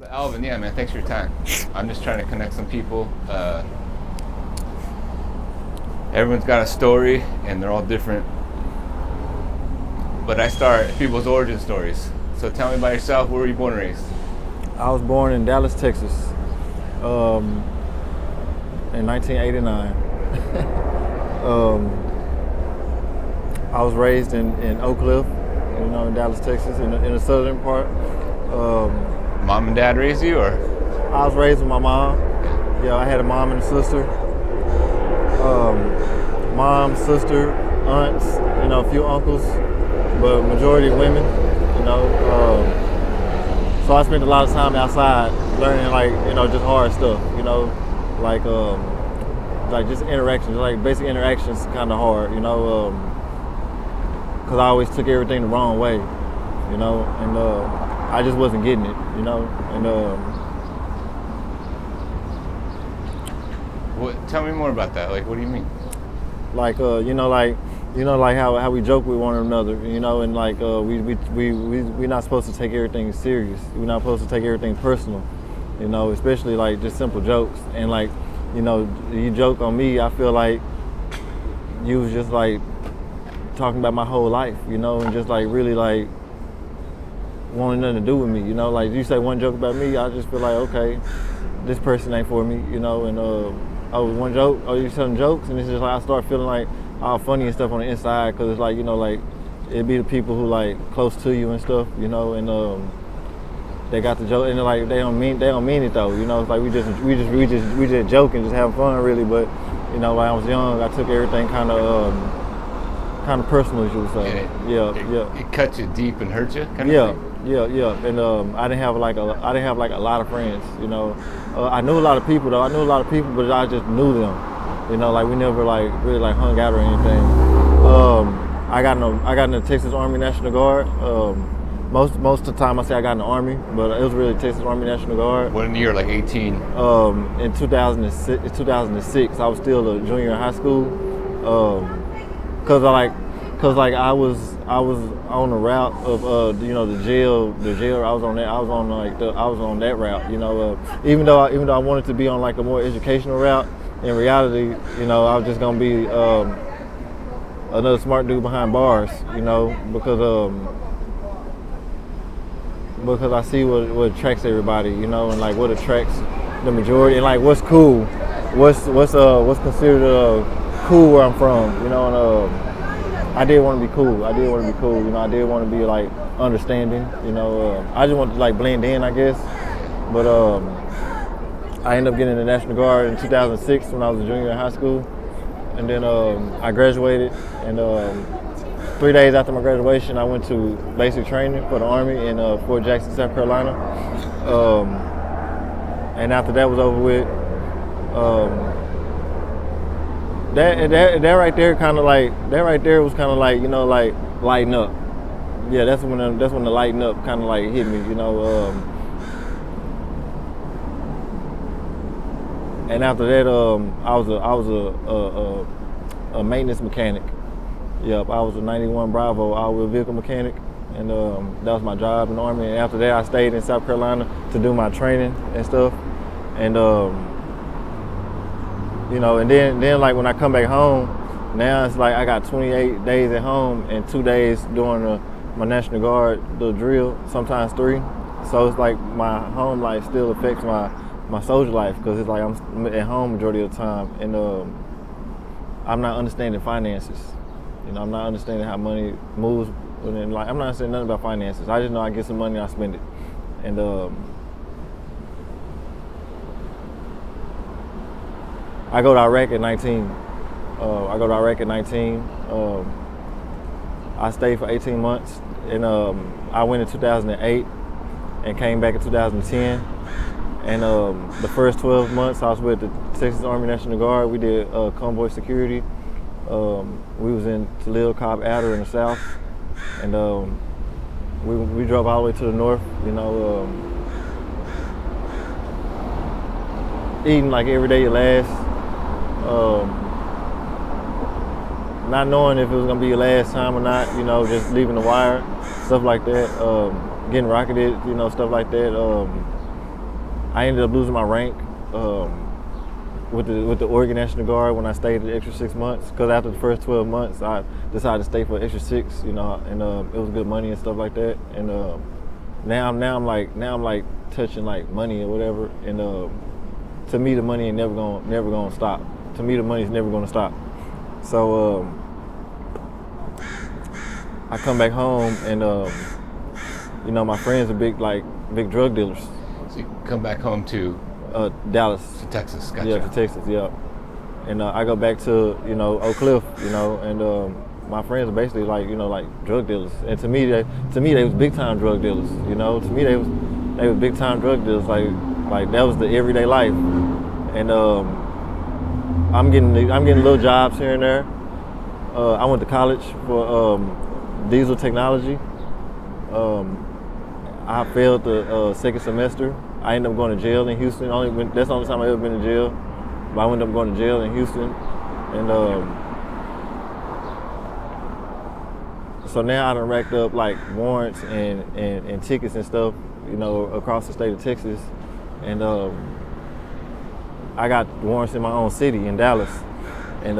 Alvin, yeah, man, thanks for your time. I'm just trying to connect some people. Everyone's got a story, and they're all different. But I start people's origin stories. So tell me about yourself. Where were you born and raised? I was born in Dallas, Texas, in 1989. I was raised in Oak Cliff, in Dallas, Texas, in the southern part. Mom and dad raised you, or? I was raised with my mom. Yeah, I had a mom and a sister. Mom, sister, aunts, a few uncles, but majority women, So I spent a lot of time outside learning, just hard stuff, like just interactions, like basic interactions, kind of hard, because I always took everything the wrong way, and I just wasn't getting it, and Tell me more about that. Like, what do you mean? like how we joke with one another, and we're not supposed to take everything serious. We're not supposed to take everything personal, especially like just simple jokes. And you joke on me, I feel like you was just like talking about my whole life, and just like really like wanting nothing to do with me, like you say one joke about me, I just feel like, okay, this person ain't for me, and oh, one joke, oh, you telling jokes, and it's just like I start feeling like all funny and stuff on the inside, because it's like, it'd be the people who like close to you and stuff, and they got the joke, and like they don't mean it though, it's like we just joking, just having fun really, but when I was young, I took everything kind of personal, as you would say. It cut you deep and hurt you, kind of thing? Yeah, and I didn't have like a lot of friends, I knew a lot of people though. But I just knew them, like we never like really like hung out or anything. I got in the Texas Army National Guard. Most of the time I say I got in the Army, but it was really Texas Army National Guard. What year, like 18? In 2006, I was still a junior in high school. Cause I was on the route of the jail. I was on that route. Even though I wanted to be on like a more educational route, in reality, I was just gonna be another smart dude behind bars. Because I see what attracts everybody. And like what attracts the majority, and like what's cool, what's considered cool where I'm from. And I did want to be cool. I did want to be like understanding. I just wanted to like blend in, I guess. But I ended up getting in the National Guard in 2006 when I was a junior in high school, and then I graduated. And 3 days after my graduation, I went to basic training for the Army in Fort Jackson, South Carolina. And after that was over with, that right there was kind of like like lighten up. Yeah, that's when the lighten up kind of like hit me, and after that, I was a maintenance mechanic. Yep, I was a 91 Bravo all-wheel vehicle mechanic, and that was my job in the Army. And after that, I stayed in South Carolina to do my training and stuff, and and then like when I come back home, now it's like I got 28 days at home and 2 days doing my National Guard, the drill, sometimes 3. So it's like my home life still affects my social life, because it's like I'm at home majority of the time, and I'm not understanding finances. I'm not understanding how money moves. And like I'm not understanding nothing about finances. I just know I get some money and I spend it. And I go to Iraq at 19. I stayed for 18 months, and I went in 2008 and came back in 2010. And the first 12 months I was with the Texas Army National Guard. We did convoy security. We was in Toledo, Cobb, Adder in the south, and we drove all the way to the north. Eating like every day you last. Not knowing if it was gonna be your last time or not, just leaving the wire, stuff like that. Getting rocketed, stuff like that. I ended up losing my rank with the Oregon National Guard when I stayed the extra 6 months. Because after the first 12 months, I decided to stay for extra 6. You know, and it was good money and stuff like that. And now I'm like touching like money or whatever. And to me, the money ain't never gonna stop. To me, the money's never gonna stop. So I come back home and you know, my friends are big drug dealers. So you come back home to Dallas. To Texas, gotcha. Yeah, to Texas, yeah. And I go back to, you know, Oak Cliff, you know, and my friends are basically like, you know, like drug dealers. And to me they was big time drug dealers, you know. To me they was big time drug dealers, like that was the everyday life. And I'm getting little jobs here and there. I went to college for diesel technology. I failed the second semester. I ended up going to jail in Houston. That's the only time I ever been to jail. But I ended up going to jail in Houston. And so now I done racked up like warrants and tickets and stuff, you know, across the state of Texas. And I got warrants in my own city in Dallas. And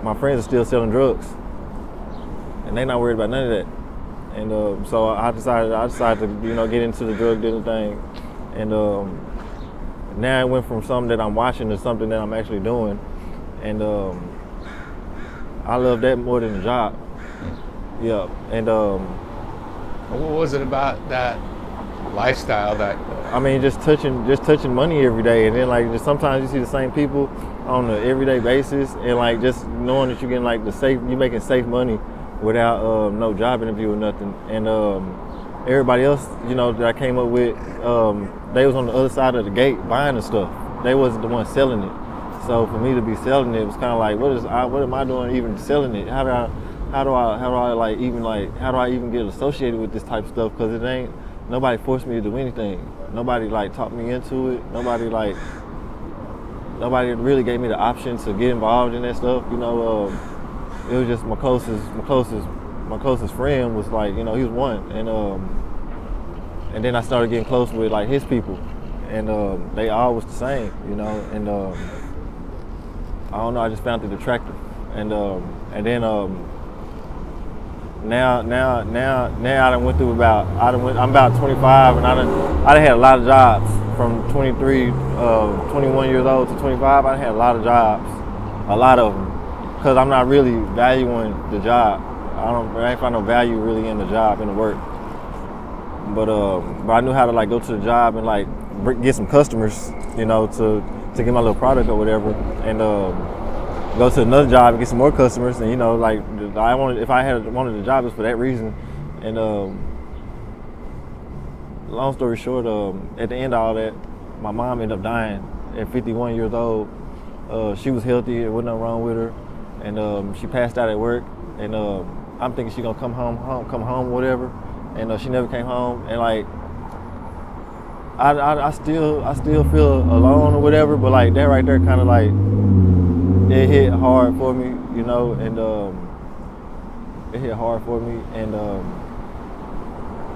my friends are still selling drugs. And they not worried about none of that. And so I decided to, you know, get into the drug dealing thing. And now it went from something that I'm watching to something that I'm actually doing. And I love that more than the job. Yeah. And what was it about that lifestyle that? I mean, just touching money every day, and then like just sometimes you see the same people on an everyday basis, and like just knowing that you're getting like you're making safe money without no job interview or nothing. And everybody else, you know, that I came up with, they was on the other side of the gate buying the stuff. They wasn't the one selling it. So for me to be selling it was kind of like, what am I doing even selling it? How do I even get associated with this type of stuff? Because nobody forced me to do anything. Nobody like talked me into it. Nobody really gave me the option to get involved in that stuff. You know, it was just my closest friend was like, you know, he was one. And then I started getting close with like his people, and they all was the same, you know. And I don't know, I just found it attractive. And then now I done went through I'm about 25, and I done had a lot of jobs from 23, 21 years old to 25. I done had a lot of jobs, a lot of them, because I'm not really valuing the job. I ain't find no value really in the job, in the work. But I knew how to like go to the job and like get some customers, you know, to get my little product or whatever, and go to another job and get some more customers. And you know, like if I had wanted a job, it's for that reason. And long story short, at the end of all that, my mom ended up dying at 51 years old. She was healthy, there wasn't nothing wrong with her, and she passed out at work. And I'm thinking she gonna come home, whatever. And she never came home. And like, I still feel alone or whatever. But like that right there, kind of like it hit hard for me, you know. And it hit hard for me, and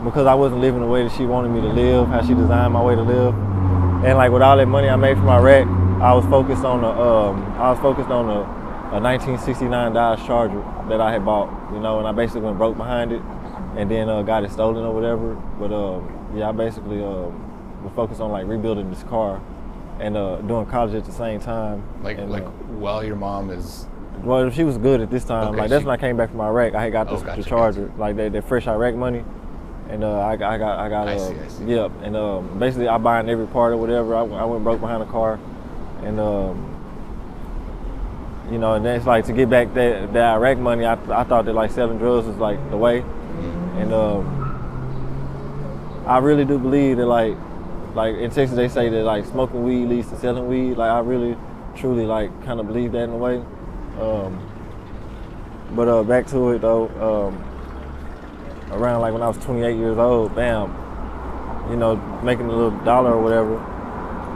because I wasn't living the way that she wanted me to live, how she designed my way to live. And like with all that money I made from Iraq, I was focused on a 1969 Dodge Charger that I had bought, you know, and I basically went broke behind it, and then got it stolen or whatever. But yeah, I basically was focused on like rebuilding this car and doing college at the same time. While your mom is. Well, she was good at this time. Okay, like that's when I came back from Iraq. I had got the Charger, like that fresh Iraq money, and I got. I see. Yep, and basically I buying every part or whatever. I went broke behind the car, and you know, and then it's like to get back that Iraq money. I thought that like selling drugs was like the way, and I really do believe that like in Texas they say that like smoking weed leads to selling weed. Like I really, truly like kind of believe that in a way. But back to it though. Around like when I was 28 years old, bam, you know, making a little dollar or whatever.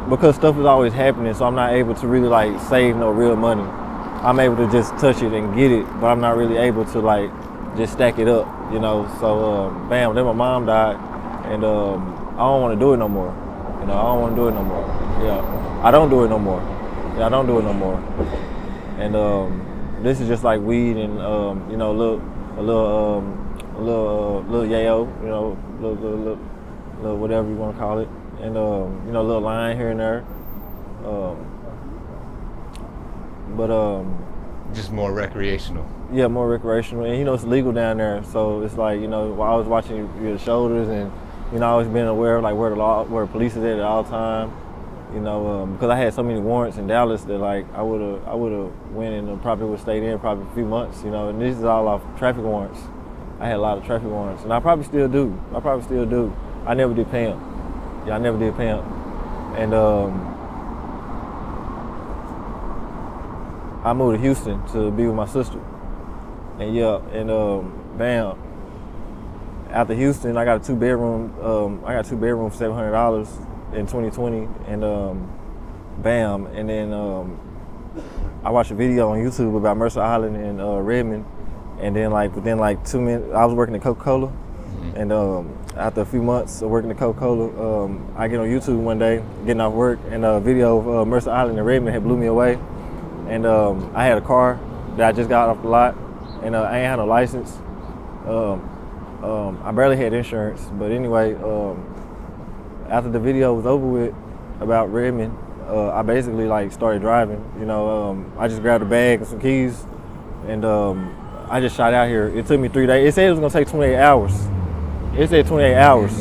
Because stuff is always happening, so I'm not able to really like save no real money. I'm able to just touch it and get it, but I'm not really able to like just stack it up, you know. So bam, then my mom died, and I don't want to do it no more. You know, I don't want to do it no more. Yeah, I don't do it no more. Yeah, I don't do it no more. And this is just like weed and you know, little yayo, you know, little whatever you want to call it, and you know, a little line here and there. But Just more recreational. yeah, more recreational, and you know, it's legal down there, so it's like, you know, while I was watching your shoulders, and you know, I always been aware of like where the police is at all time. You know, because I had so many warrants in Dallas that like I would have went and probably would have stayed in probably a few months. You know, and this is all off traffic warrants. I had a lot of traffic warrants, and I probably still do. I never did pay them. Yeah, I never did pay them. And I moved to Houston to be with my sister. And yeah, and bam. After Houston, I got a 2-bedroom. I got a 2-bedroom for $700 in 2020, and bam. And then I watched a video on YouTube about Mercer Island and Redmond, and then like within like 2 minutes, I was working at Coca-Cola, and after a few months of working at Coca-Cola, I get on YouTube one day, getting off work, and a video of Mercer Island and Redmond had blew me away. And I had a car that I just got off the lot, and I ain't had no license. I barely had insurance, but anyway, after the video was over with about Redmond, I basically like started driving. You know, I just grabbed a bag and some keys, and I just shot out here. It took me 3 days. It said it was gonna take 28 hours. It said 28 hours.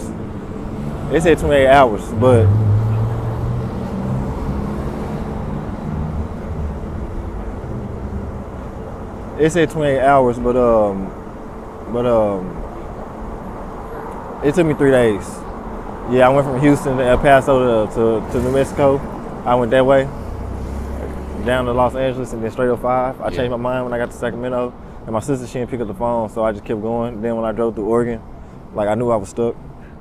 It said 28 hours, but it said 28 hours, but it took me 3 days. Yeah, I went from Houston to El Paso to New Mexico. I went that way, down to Los Angeles, and then straight up 5. I changed my mind when I got to Sacramento, and my sister, she didn't pick up the phone, so I just kept going. Then when I drove through Oregon, like I knew I was stuck.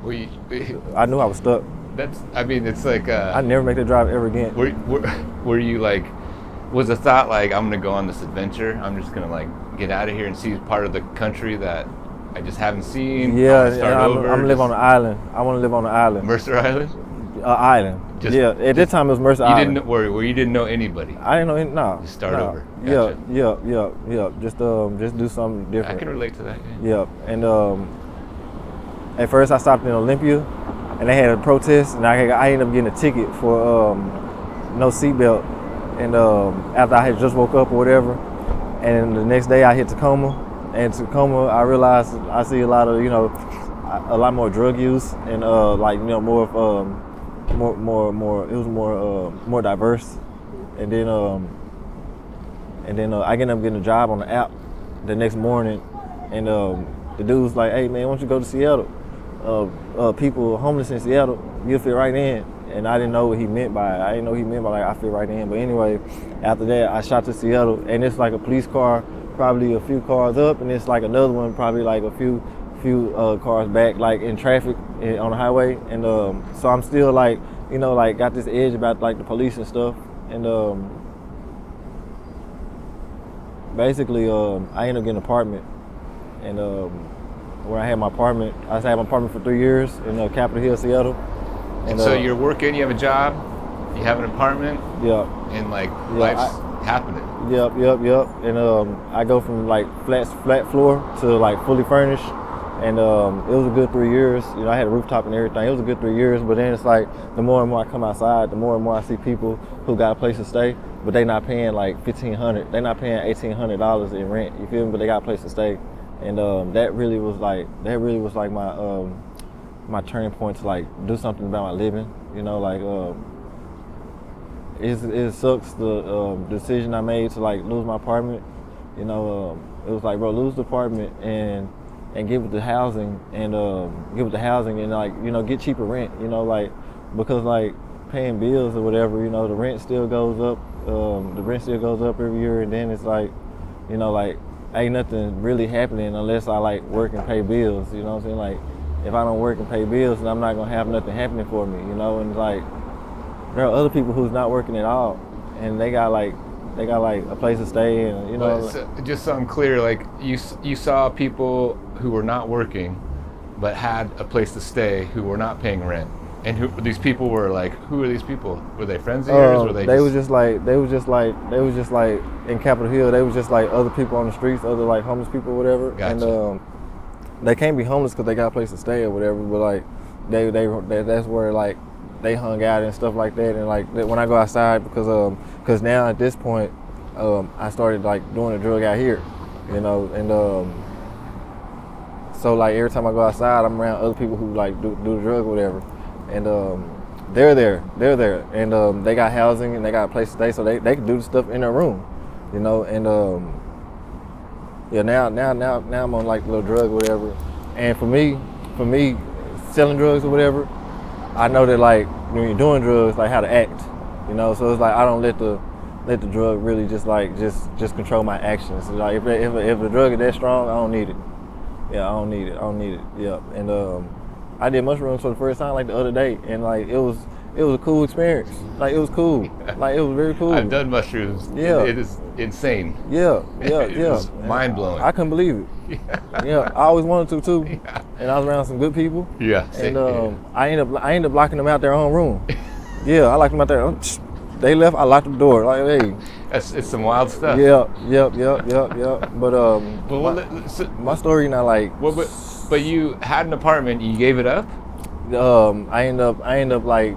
I knew I was stuck. I mean, it's like I'd never make that drive ever again. Were you like, was the thought like, I'm gonna go on this adventure, I'm just gonna like get out of here and see part of the country that I just haven't seen? Yeah, I'm gonna live on an island. I want to live on an island. Mercer Island? Island. At that time it was Mercer Island. You didn't worry, where you didn't know anybody? I didn't know any, no. Just start over. Gotcha. Gotcha. Yeah. Just do something different. I can relate to that. Yeah. And at first I stopped in Olympia, and they had a protest, and I ended up getting a ticket for no seatbelt. And after I had just woke up or whatever, and the next day I hit Tacoma. And Tacoma, I realized I see a lot of, you know, a lot more drug use, and like, you know, more it was more diverse. And then I ended up getting a job on the app the next morning, and the dude was like, "Hey man, why don't you go to Seattle? People homeless in Seattle, you'll fit right in." And I didn't know what he meant by it. I didn't know what he meant by like I fit right in. But anyway, after that I shot to Seattle, and it's like a police car probably a few cars up, and it's like another one probably like a few cars back, like in traffic on the highway. And so I'm still like, you know, like got this edge about like the police and stuff. And basically I ended up getting an apartment, and where I had my apartment, I had my apartment for 3 years in Capitol Hill, Seattle. And so you're working, you have a job, you have an apartment, yeah, and like life's happening. Yep. And I go from like flat floor to like fully furnished, and it was a good 3 years. You know, I had a rooftop and everything. It was a good 3 years, but then it's like the more and more I come outside, the more and more I see people who got a place to stay, but they not paying like $1,500. They not paying $1,800 in rent. You feel me? But they got a place to stay, and that really was like my my turning point to like do something about my living. You know, like it sucks the decision I made to like lose my apartment. You know, it was like, bro, lose the apartment and get with the housing, and like, you know, get cheaper rent. You know, like, because like paying bills or whatever, you know, the rent still goes up. The rent still goes up every year, and then it's like, you know, like ain't nothing really happening unless I like work and pay bills. You know what I'm saying? Like, if I don't work and pay bills, then I'm not gonna have nothing happening for me. You know, and like there are other people who's not working at all, and they got like a place to stay, and you know. Just so I'm clear, like you saw people who were not working, but had a place to stay who were not paying rent. And who these people were like? Who are these people? Were they friends of yours? Were they was just like in Capitol Hill. They was just like other people on the streets, other like homeless people, or whatever. Gotcha. And they can't be homeless because they got a place to stay or whatever. But like they that's where like they hung out and stuff like that. And like when I go outside, because now at this point, I started like doing the drug out here, you know, and so like every time I go outside, I'm around other people who like do the drug or whatever. And they're there, and they got housing and they got a place to stay, so they can do the stuff in their room, you know. And yeah, now I'm on like a little drug or whatever. And for me, selling drugs or whatever, I know that like when you're doing drugs, like how to act, you know. So it's like I don't let the drug really just control my actions. Like if the drug is that strong, I don't need it. Yeah, I don't need it. Yeah, and I did mushrooms for the first time like the other day, and like it was a cool experience. Like it was cool. Like it was very cool. I've done mushrooms. Yeah, it is insane. Yeah. It's mind blowing. I couldn't believe it. Yeah, I always wanted to too. Yeah. And I was around some good people. Yeah. And I ended up locking them out their own room. Yeah, I locked them out there. They left. I locked the door. Like, hey. It's some wild stuff. Yeah. But my story not like. But you had an apartment. You gave it up. I ended up like,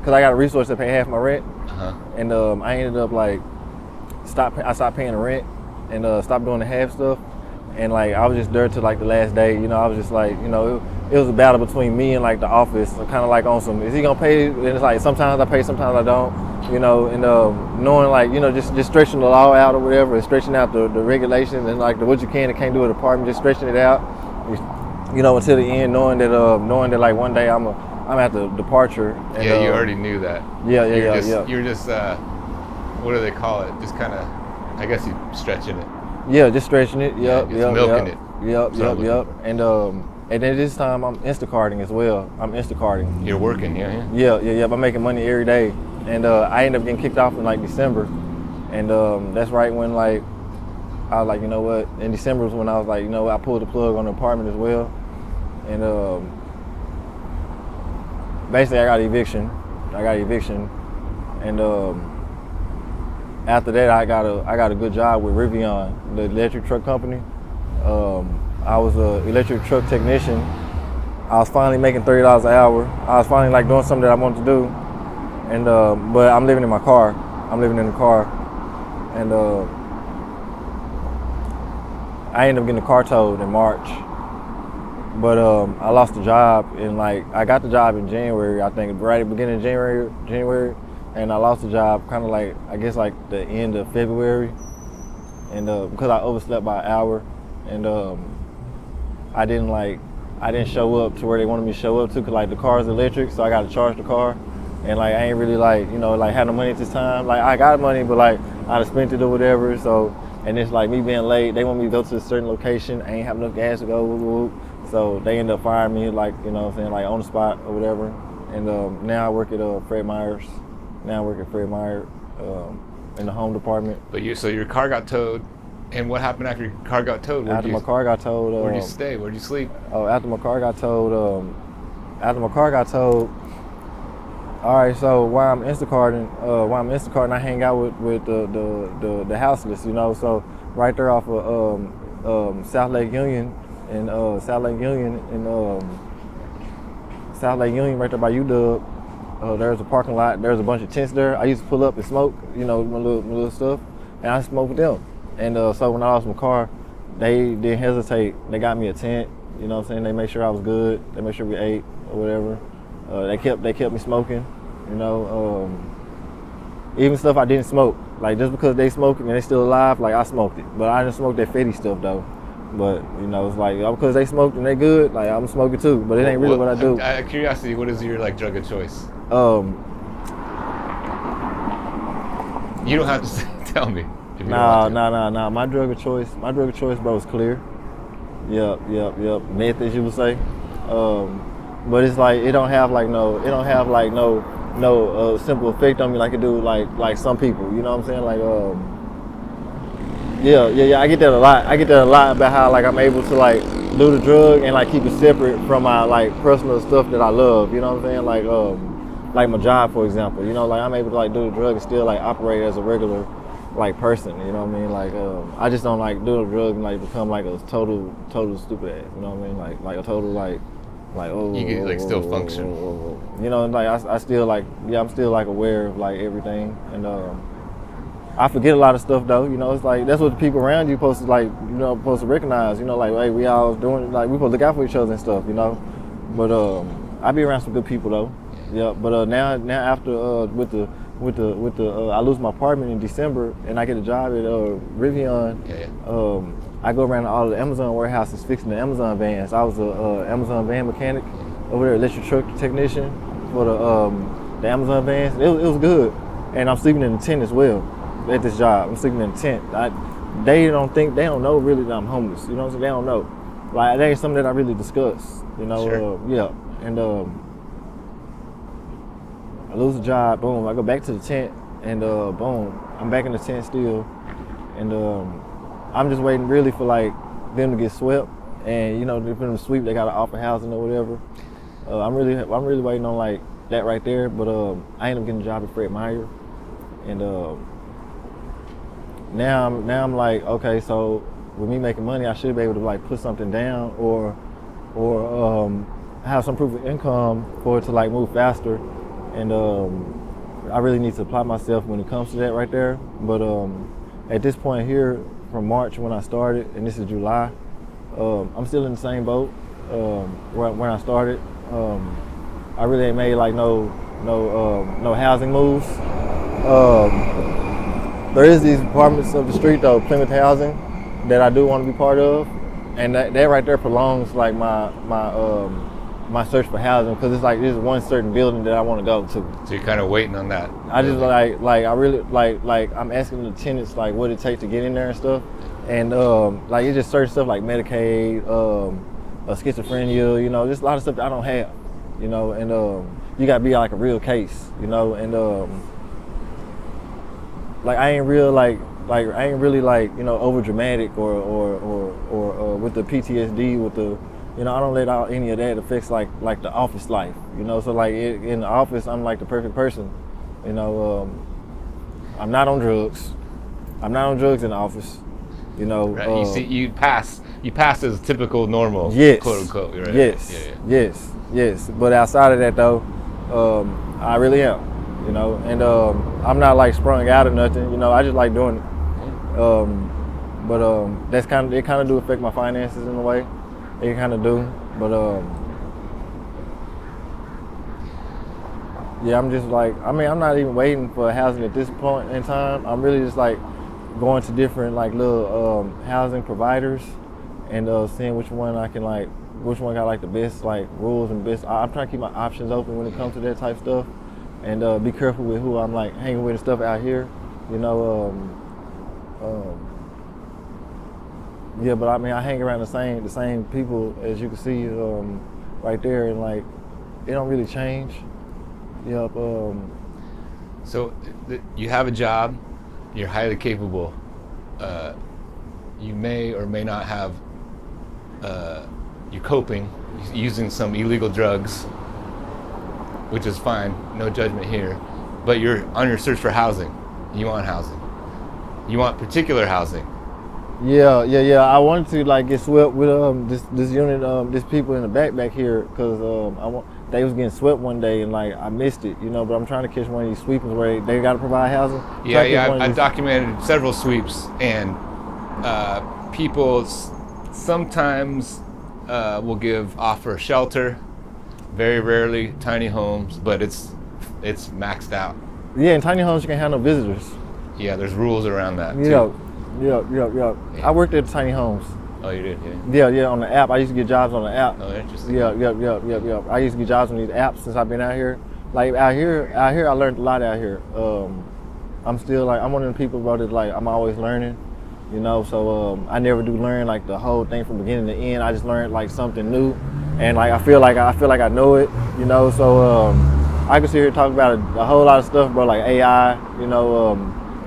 cause I got a resource to pay half my rent, and I ended up like, I stopped paying the rent, and stopped doing the half stuff, and like I was just there till like the last day, you know. I was just like, you know, it was a battle between me and like the office, kind of like on some, is he gonna pay? And it's like sometimes I pay, sometimes I don't, you know, and knowing like, you know, just stretching the law out or whatever, and stretching out the regulations and like what you can and can't do at the apartment, just stretching it out. You know, until the end, knowing that like one day I'm at the departure. And, yeah, you already knew that. Yeah. You're just what do they call it? Just kind of, I guess you stretching it. Yeah, just stretching it. Milking it. Yep. And then this time I'm Instacarting as well. You're working, yeah. Yeah. I'm making money every day, and I ended up getting kicked off in like December, and that's right when like I was like, you know what? In December was when I was like, you know, I pulled the plug on the apartment as well. And basically I got eviction. And after that I got a good job with Rivian, the electric truck company. I was an electric truck technician. I was finally making $30 an hour. I was finally like doing something that I wanted to do. And but I'm living in my car. And I ended up getting the car towed in March. But I lost the job, and like I got the job in January, I think, right at the beginning of January, and I lost the job kind of like, I guess like the end of February, and because I overslept by an hour, and I didn't show up to where they wanted me to show up to, cause like the car is electric, so I got to charge the car, and like I ain't really like, you know, like had no money at this time. Like I got money, but like I'd spent it or whatever. So, and it's like me being late, they want me to go to a certain location, I ain't have enough gas to go. Whoop. So they ended up firing me, like, you know what I'm saying, like on the spot or whatever. And now I work at Fred Meyer's. In the home department. But so your car got towed, and what happened after your car got towed? My car got towed. Where'd you stay? Where'd you sleep? Oh, after my car got towed. All right, so while I'm Instacarting, I hang out with the houseless, you know. So right there off of South Lake Union, right there by UW. There's a parking lot. There's a bunch of tents there. I used to pull up and smoke, you know, my little stuff, and I smoked with them. And so when I lost my car, they didn't hesitate. They got me a tent, you know what I'm saying. They made sure I was good. They made sure we ate or whatever. They kept me smoking, you know. Even stuff I didn't smoke, like just because they smoking and they still alive, like I smoked it. But I didn't smoke that fetty stuff though. But you know, it's like because they smoked and they good, like I'm smoking too. But it ain't really what I do. Out of curiosity, what is your like drug of choice? You don't have to tell me. Nah. My drug of choice, bro, is clear. Yep. Meth, as you would say. But it's like it don't have no simple effect on me like it do like some people. You know what I'm saying? Like Yeah. I get that a lot. About how like I'm able to like do the drug and like keep it separate from my like personal stuff that I love. You know what I'm saying? Like my job, for example. You know, like I'm able to like do the drug and still like operate as a regular like person. You know what I mean? Like I just don't like do the drug and like become like a total stupid ass. You know what I mean? Like a total like oh. You can like still function. You know, and like I still like I'm still like aware of like everything and. I forget a lot of stuff though, you know, it's like, that's what the people around you supposed to like, you know, supposed to recognize, you know, like, hey, we all doing, like, we supposed to look out for each other and stuff, you know, but I be around some good people though, yeah, but now after, I lose my apartment in December and I get a job at Rivian, I go around to all the Amazon warehouses fixing the Amazon vans. I was a Amazon van mechanic over there, electric truck technician for the Amazon vans. It was good, and I'm sleeping in the tent as well. At this job, I'm sleeping in a tent. They don't know really that I'm homeless. You know what I'm saying? They don't know. Like, that ain't something that I really discuss. You know, sure. And I lose the job. Boom, I go back to the tent, and boom, I'm back in the tent still, and I'm just waiting really for like them to get swept, and you know, for them to sweep, they gotta offer housing or whatever. I'm really waiting on like that right there, but I ended up getting a job at Fred Meyer, and. Now I'm like, okay, so with me making money, I should be able to like put something down or have some proof of income for it to like move faster. And I really need to apply myself when it comes to that right there. But at this point here, from March when I started, and this is July, I'm still in the same boat where I started. I really ain't made like no housing moves. There is these apartments up the street though, Plymouth Housing, that I do want to be part of, and that right there prolongs like my search for housing, because it's like there's one certain building that I want to go to. So you're kind of waiting on that. I just I really like I'm asking the tenants like what it takes to get in there and stuff, and like it's just certain stuff like Medicaid, schizophrenia, you know, just a lot of stuff that I don't have, you know, and you gotta be like a real case, you know, and like I ain't really like, you know, over dramatic or with the PTSD, with the, you know, I don't let out any of that affects like the office life, you know. So like in the office, I'm like the perfect person, you know. I'm not on drugs. I'm not on drugs in the office, you know. Right. You see, you pass as typical normal, yes, quote unquote. Right? Yes. But outside of that though, I really am. You know, and I'm not like sprung out or nothing. You know, I just like doing it. But that's it kind of do affect my finances in a way. It kind of do. But yeah, I'm just like, I mean, I'm not even waiting for housing at this point in time. I'm really just like going to different like little housing providers and seeing which one got like the best like rules and best. I'm trying to keep my options open when it comes to that type of stuff. And be careful with who I'm like hanging with and stuff out here, you know. Yeah, but I mean, I hang around the same people as you can see right there, and like it don't really change. Yep. So you have a job, you're highly capable. You may or may not have. You're coping using some illegal drugs, which is fine, no judgment here, but you're on your search for housing. You want housing. You want particular housing. Yeah. I wanted to like get swept with this unit, this people in the back here, because they was getting swept one day and like I missed it, you know. But I'm trying to catch one of these sweepings where they got to provide housing. I've documented several sweeps, and people sometimes will offer shelter. Very rarely tiny homes, but it's maxed out. Yeah, in tiny homes you can't have no visitors. Yeah, there's rules around that too. Yeah. I worked at tiny homes. Oh, you did? Yeah, on the app. I used to get jobs on the app. Oh, interesting. Yeah. I used to get jobs on these apps since I've been out here. Like out here I learned a lot out here. I'm still like, I'm one of the people, bro, that like I'm always learning, you know. So I never do learn like the whole thing from beginning to end. I just learned like something new. And like I feel like I know it, you know. So I can sit here and talk about a whole lot of stuff, bro, like AI, you know,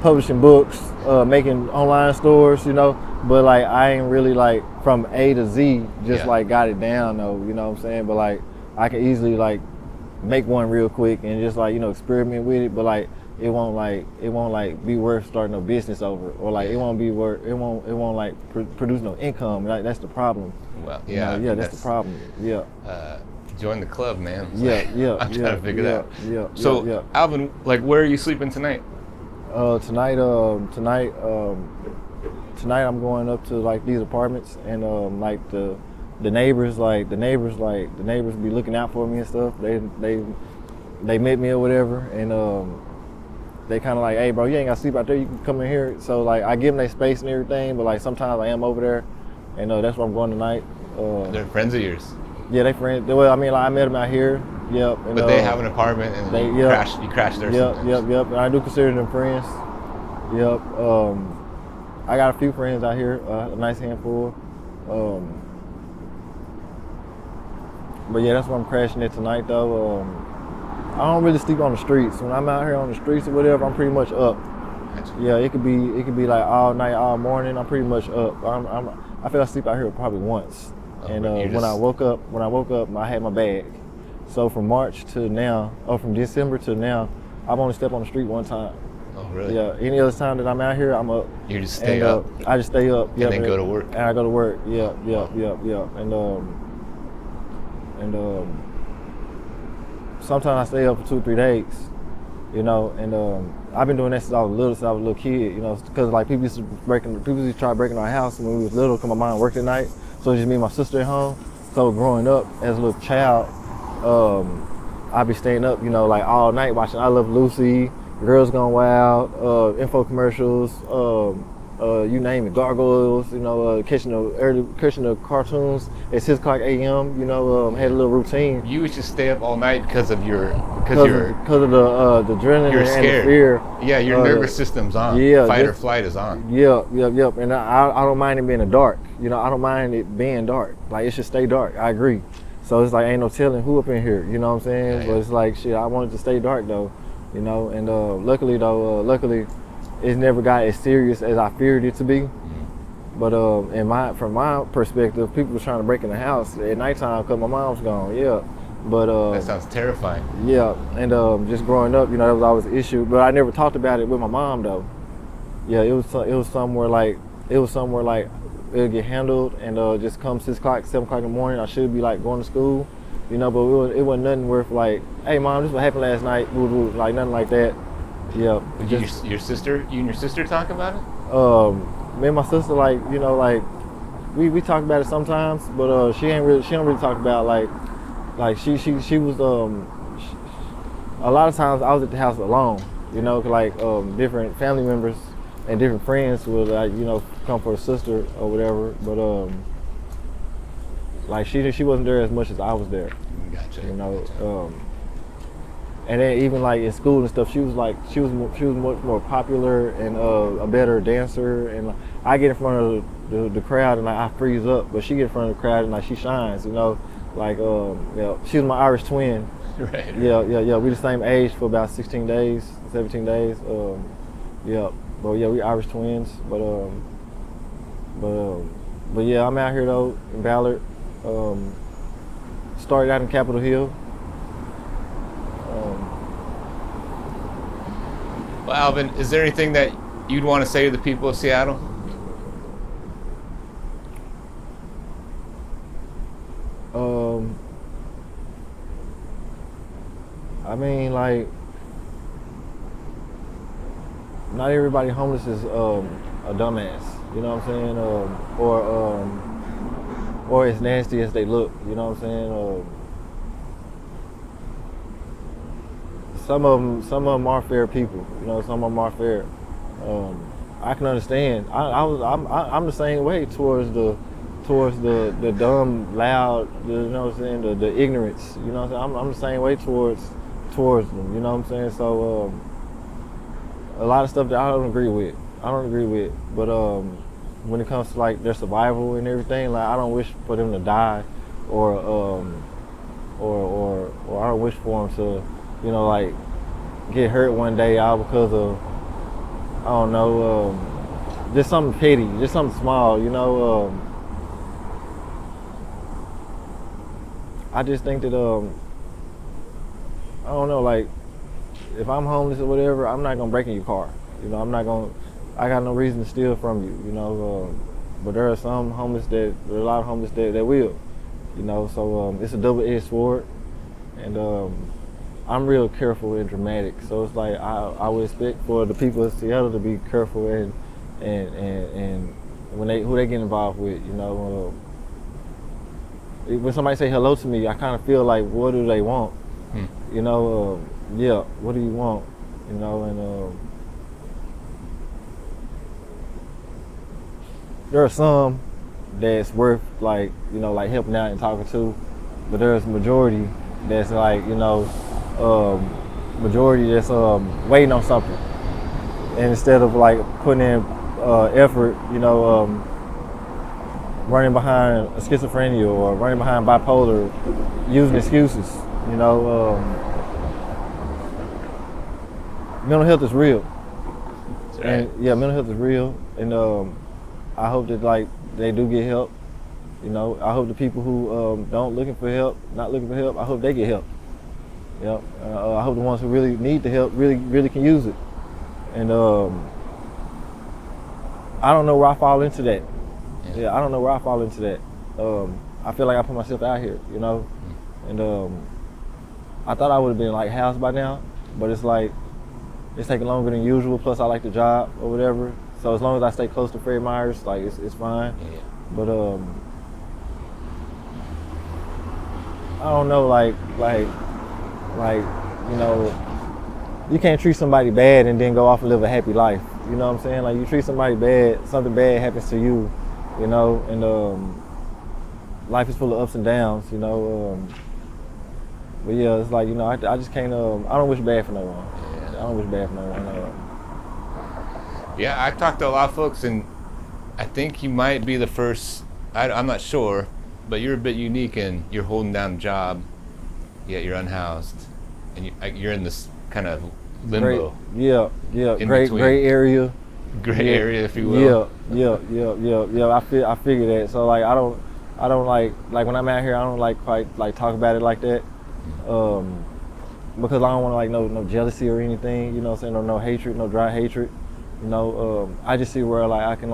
publishing books, making online stores, you know. But like I ain't really like from A to Z, just Yeah. like got it down though, you know what I'm saying? But like I can easily like make one real quick and just like, you know, experiment with it, but like it won't like be worth starting a business over, or like it won't like produce no income. Like that's the problem. Well, You yeah, know, I yeah, mean, that's the problem. Yeah. Join the club, man. It's Yeah, like, yeah, I'm yeah, trying to figure yeah, that out. yeah, So, yeah. Alvin, like, where are you sleeping tonight? Tonight I'm going up to like these apartments, and like the neighbors be looking out for me and stuff. They met me or whatever, and they kind of like, hey bro, you ain't gotta sleep out there, you can come in here. So like I give them their space and everything, but like sometimes I am over there, and that's where I'm going tonight. They're friends of yours. Yeah, they friends. Well, I mean, like I met them out here. Yep. And, But they have an apartment, and you crash there sometimes. Yep. And I do consider them friends. Yep. I got a few friends out here, a nice handful. But yeah, that's where I'm crashing it tonight though. I don't really sleep on the streets. When I'm out here on the streets or whatever, I'm pretty much up. Gotcha. Yeah, it could be like all night, all morning. I'm pretty much up. I feel I sleep out here probably once. And when I woke up, I had my bag. So from March to now, from December to now, I've only stepped on the street one time. Oh, really? Yeah. Any other time that I'm out here, I'm up. You just stay up. I just stay up. And then go to work. And I go to work. Yeah. And sometimes I stay up for 2-3 days. You know, and I've been doing that since I was a little kid. You know, because like people used to try breaking our house when we was little, because my mom worked at night. So it's just me and my sister at home. So growing up as a little child, I'd be staying up, you know, like all night watching I Love Lucy, Girls Gone Wild, info commercials, you name it, gargoyles, you know, catching the cartoons at 6 o'clock a.m. You know, had a little routine. You would just stay up all night because of the adrenaline you're and scared. the fear. Yeah, your nervous system's on. Yeah, Fight or flight is on. Yep. And I don't mind it being in the dark. You know, I don't mind it being dark. Like, it should stay dark. I agree. So it's like, ain't no telling who up in here. You know what I'm saying? Yeah. But it's like, shit, I want it to stay dark though. You know, and luckily it's never got as serious as I feared it to be. But from my perspective, people was trying to break in the house at nighttime because my mom's gone. Yeah. But that sounds terrifying. Yeah, and just growing up, you know, that was always an issue. But I never talked about it with my mom though. Yeah, it was somewhere like it'll get handled, and just come 6 o'clock, 7 o'clock in the morning, I should be like going to school, you know. But it wasn't nothing worth like, hey mom, this is what happened last night, like nothing like that. Yeah. Your sister, you and your sister talk about it? Me and my sister, like, you know, like we talk about it sometimes, but she don't really talk about like she was a lot of times I was at the house alone, you know, 'cause like different family members and different friends would, like, you know, come for a sister or whatever, but like she wasn't there as much as I was there. Gotcha. You know, and then even like in school and stuff, she was much more popular and a better dancer, and like, I get in front of the crowd and like I freeze up, but she get in front of the crowd and like she shines, you know. Like, yeah, she was my Irish twin. Right. Yeah. We the same age for about 16 days, 17 days. Yeah. But yeah, we Irish twins. But yeah, I'm out here though in Ballard. Started out in Capitol Hill. Well, Alvin, is there anything that you'd want to say to the people of Seattle? I mean, like, not everybody homeless is a dumbass. You know what I'm saying? Or as nasty as they look. You know what I'm saying? Some of them are fair people. You know, some of them are fair. I can understand. I'm the same way towards the dumb, loud. You know what I'm saying? The ignorance. You know what I'm saying? I'm the same way towards them. You know what I'm saying? So a lot of stuff that I don't agree with. But when it comes to like their survival and everything, like I don't wish for them to die, or I don't wish for them to, you know, like get hurt one day all because of, I don't know, just something petty, just something small, you know. I just think that I don't know, like if I'm homeless or whatever, I'm not gonna break in your car. You know, I'm not gonna. I got no reason to steal from you. You know, but there are some homeless there are a lot of homeless that will. You know, so it's a double-edged sword, and I'm real careful and dramatic. So it's like I would expect for the people of Seattle to be careful and when who they get involved with. You know, when somebody say hello to me, I kind of feel like, what do they want? You know, yeah, what do you want? You know, and there are some that's worth like, you know, like helping out and talking to, but there's a majority that's like, you know, majority that's waiting on something, and instead of like putting in effort, you know, running behind a schizophrenia or running behind bipolar, using excuses, you know, mental health is real. That's right. And yeah, mental health is real, and I hope that like they do get help. You know, I hope the people who not looking for help, I hope they get help. Yep. I hope the ones who really need the help really can use it. And I don't know where I fall into that. Yeah, I don't know where I fall into that. I feel like I put myself out here, you know, and I thought I would have been like housed by now, but it's like it's taking longer than usual. Plus, I like the job or whatever. So as long as I stay close to Fred Meyer's, like it's fine. Yeah. But I don't know, like you know, you can't treat somebody bad and then go off and live a happy life. You know what I'm saying? Like you treat somebody bad, something bad happens to you, you know, and life is full of ups and downs, you know. But yeah, it's like, you know, I just can't. I don't wish bad for no one. Yeah. I don't wish bad for no one. Yeah, I've talked to a lot of folks, and I think you might be the first. I'm not sure, but you're a bit unique in you're holding down a job, yet you're unhoused, and you're in this kind of limbo. Yeah. Great area. Gray area, if you will. Yeah. I figure that. So like I don't like when I'm out here, I don't like quite like talk about it like that, because I don't want to like no jealousy or anything. You know what I'm saying? Or no hatred, no dry hatred. You know, I just see where I can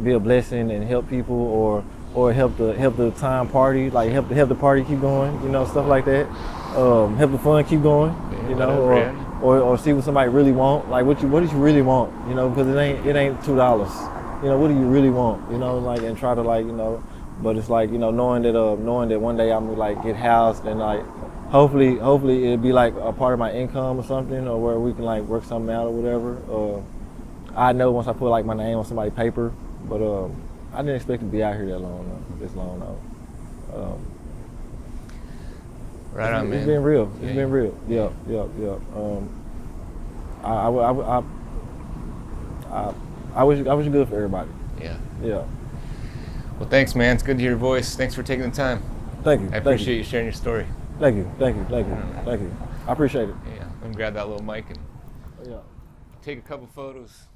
be a blessing and help people, or help the time party, like help the party keep going, you know, stuff like that. Help the fun keep going, Yeah, you know, or see what somebody really want, like what do you really want, you know, because it ain't $2, you know, what do you really want, you know, like, and try to like, you know, but it's like, you know, knowing that one day I'm gonna like get housed and like hopefully it'll be like a part of my income or something, or where we can like work something out or whatever. I know once I put like my name on somebody's paper, but I didn't expect to be out here this long though. Right on, man. It's been real. Yeah. It's been real. Yeah. I wish it good for everybody. Yeah. Yeah. Well, thanks, man. It's good to hear your voice. Thanks for taking the time. Thank you. I appreciate you sharing your story. Thank you. I appreciate it. Yeah. Let me grab that little mic and Yeah. take a couple photos.